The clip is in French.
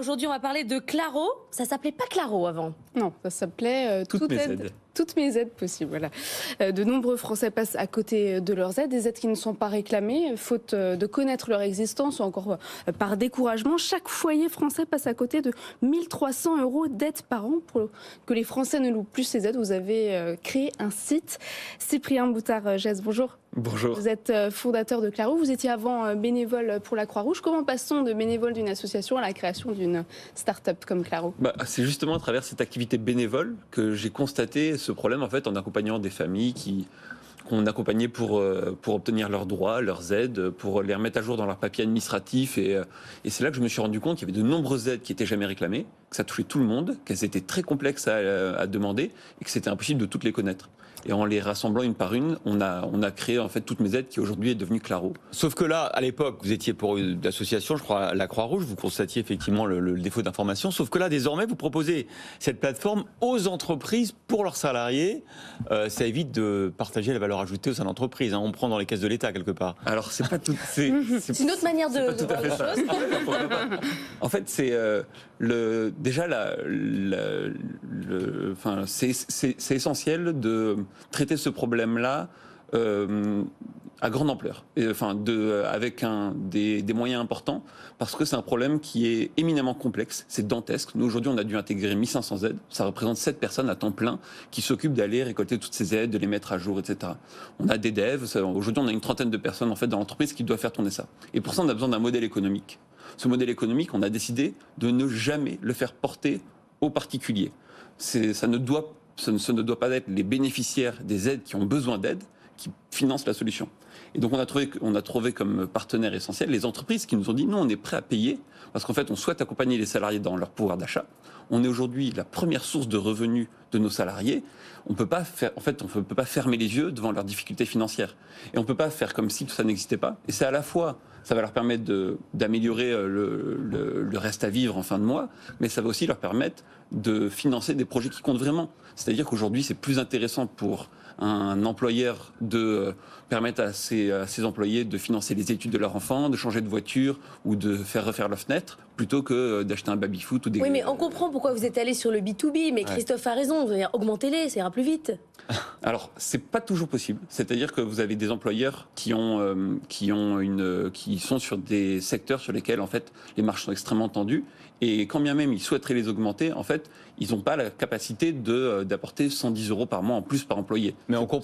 Aujourd'hui, on va parler de Claro. Ça s'appelait pas Claro avant. Non, ça s'appelait toutes mes aides possibles. Voilà. De nombreux Français passent à côté de leurs aides, des aides qui ne sont pas réclamées, faute de connaître leur existence ou encore par découragement. Chaque foyer français passe à côté de 1 300 € d'aides par an. Pour que les Français ne louent plus ces aides, vous avez créé un site. Cyprien Boutard-Gesse, bonjour. Bonjour. Vous êtes fondateur de Claro. Vous étiez avant bénévole pour la Croix-Rouge. Comment passe-t-on de bénévole d'une association à la création d'une start-up comme Claro ? C'est justement à travers cette activité bénévole que j'ai constaté ce problème en fait en accompagnant des familles qu'on accompagnait pour obtenir leurs droits, leurs aides, pour les remettre à jour dans leurs papiers administratifs. Et c'est là que je me suis rendu compte qu'il y avait de nombreuses aides qui n'étaient jamais réclamées, que ça touchait tout le monde, qu'elles étaient très complexes à demander et que c'était impossible de toutes les connaître. Et en les rassemblant une par une, on a créé en fait toutes mes aides qui aujourd'hui est devenue Claro. Sauf que là, à l'époque, vous étiez pour une association, je crois, la Croix-Rouge, vous constatiez effectivement le défaut d'information. Sauf que là, désormais, vous proposez cette plateforme aux entreprises pour leurs salariés. Ça évite de partager la valeur ajoutée au sein de l'entreprise. On prend dans les caisses de l'État quelque part. Alors c'est pas tout. C'est une autre manière de voir les choses. En fait, c'est c'est essentiel de traiter ce problème-là à grande ampleur, avec des moyens importants, parce que c'est un problème qui est éminemment complexe, c'est dantesque. Nous, aujourd'hui, on a dû intégrer 1500 aides, ça représente 7 personnes à temps plein qui s'occupent d'aller récolter toutes ces aides, de les mettre à jour, etc. On a des devs, aujourd'hui on a une trentaine de personnes en fait, dans l'entreprise qui doivent faire tourner ça. Et pour ça, on a besoin d'un modèle économique. Ce modèle économique, on a décidé de ne jamais le faire porter aux particuliers. Ce ne doit pas être les bénéficiaires des aides qui ont besoin d'aide qui financent la solution. Et donc on a trouvé comme partenaire essentiel les entreprises qui nous ont dit non, on est prêt à payer parce qu'en fait on souhaite accompagner les salariés dans leur pouvoir d'achat. On est aujourd'hui la première source de revenus de nos salariés. On peut pas fermer les yeux devant leurs difficultés financières. Et on peut pas faire comme si tout ça n'existait pas. Et c'est à la fois, ça va leur permettre d'améliorer le reste à vivre en fin de mois, mais ça va aussi leur permettre de financer des projets qui comptent vraiment. C'est-à-dire qu'aujourd'hui, c'est plus intéressant pour un employeur de permettre à ses employés de financer les études de leurs enfants, de changer de voiture ou de faire refaire leur fenêtre, plutôt que d'acheter un baby-foot ou des... Oui, mais on comprend pourquoi vous êtes allé sur le B2B, mais Christophe a raison, augmentez-les, ça ira plus vite. Alors, c'est pas toujours possible. C'est-à-dire que vous avez des employeurs qui sont sur des secteurs sur lesquels, en fait, les marges sont extrêmement tendues. Et quand bien même ils souhaiteraient les augmenter, en fait, ils n'ont pas la capacité d'apporter 110 € par mois en plus par employé. Mais on comprend